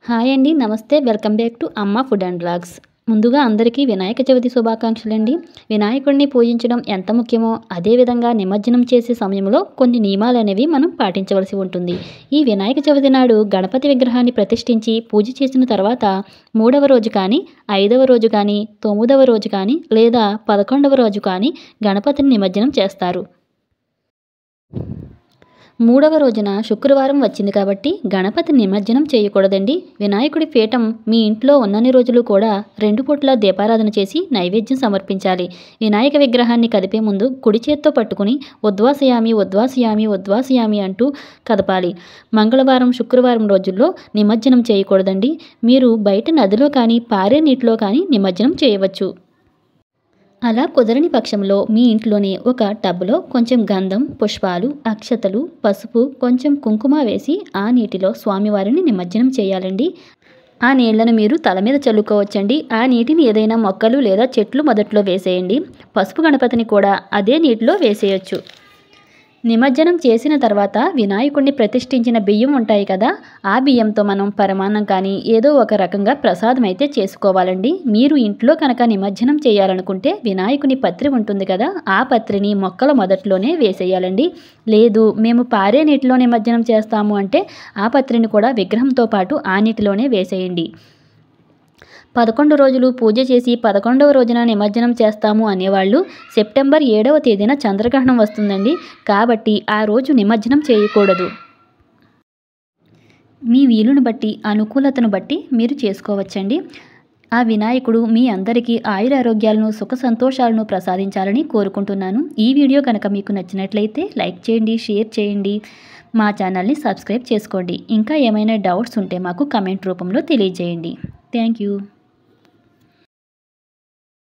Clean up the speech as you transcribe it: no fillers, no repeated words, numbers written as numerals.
Hi అండి. నమస్తే. Welcome back to అమ్మ ఫుడ్ అండ్ వ్లాగ్స్. ముందుగా అందరికీ వినాయక చవితి శుభాకాంక్షలండి. వినాయకుడిని పూజించడం ఎంత ముఖ్యమో అదేవిధంగా నిమజ్జనం చేసే సమయంలో కొన్ని నియమాలనేవి మనం పాటించవలసి ఉంటుంది. ఈ వినాయక చవితి నాడు గణపతి విగ్రహాన్ని ప్రతిష్ఠించి పూజ చేసిన తర్వాత 3వ రోజు కానీ, 5వ రోజు కానీ, 9వ రోజు కానీ లేదా 11వ రోజు కానీ గణపతిని నిమజ్జనం చేస్తారు. 3వ రోజున శుక్రవారం వచ్చింది కాబట్టి గణపతి నిమజ్జనం చేయకూడదండి. వినాయకుడి పీఠం మీ ఇంట్లో ఉన్నన్ని రోజులు కూడా 2 పూట్ల దీపారాధన చేసి నైవేద్యం సమర్పించాలి. వినాయక విగ్రహాన్ని కదిపే ముందు కుడి చేత్తో పట్టుకుని ఉద్వాసయామి ఉద్వాసయామి ఉద్వాసయామి అంటూ కదపాలి. మంగళవారం, శుక్రవారం రోజుల్లో నిమజ్జనం చేయకూడదండి. మీరు బయట నదిలో కానీ, పారే నీటిలో కానీ నిమజ్జనం చేయవచ్చు. అలా కుదరని పక్షంలో మీ ఇంట్లోనే ఒక టబ్లో కొంచెం గంధం, పుష్పాలు, అక్షతలు, పసుపు, కొంచెం కుంకుమ వేసి ఆ నీటిలో స్వామివారిని నిమజ్జనం చేయాలండి. ఆ నీళ్లను మీరు తల మీద చల్లుకోవచ్చండి. ఆ నీటిని ఏదైనా మొక్కలు లేదా చెట్లు మొదట్లో వేసేయండి. పసుపు గణపతిని కూడా అదే నీటిలో వేసేయచ్చు. నిమజ్జనం చేసిన తర్వాత వినాయకుడిని ప్రతిష్ఠించిన బియ్యం ఉంటాయి కదా, ఆ బియ్యంతో మనం పరమాన్నం కానీ ఏదో ఒక రకంగా ప్రసాదం అయితే చేసుకోవాలండి. మీరు ఇంట్లో కనుక నిమజ్జనం చేయాలనుకుంటే వినాయకుని పత్రి ఉంటుంది కదా, ఆ పత్రిని మొక్కల మొదట్లోనే వేసేయాలండి. లేదు మేము పారే నీటిలో నిమజ్జనం చేస్తాము అంటే ఆ పత్రిని కూడా విగ్రహంతో పాటు ఆ నీటిలోనే వేసేయండి. 11 రోజులు పూజ చేసి 11వ రోజున నిమజ్జనం చేస్తాము అనేవాళ్ళు సెప్టెంబర్ 7వ తేదీన చంద్రగ్రహణం వస్తుందండి. కాబట్టి ఆ రోజు నిమజ్జనం చేయకూడదు. మీ వీలును బట్టి, అనుకూలతను బట్టి మీరు చేసుకోవచ్చండి. ఆ వినాయకుడు మీ అందరికీ ఆయురారోగ్యాలను, సుఖ సంతోషాలను ప్రసాదించాలని కోరుకుంటున్నాను. ఈ వీడియో కనుక మీకు నచ్చినట్లయితే లైక్ చేయండి, షేర్ చేయండి, మా ఛానల్ని సబ్స్క్రైబ్ చేసుకోండి. ఇంకా ఏమైనా డౌట్స్ ఉంటే మాకు కమెంట్ రూపంలో తెలియజేయండి. Thank you.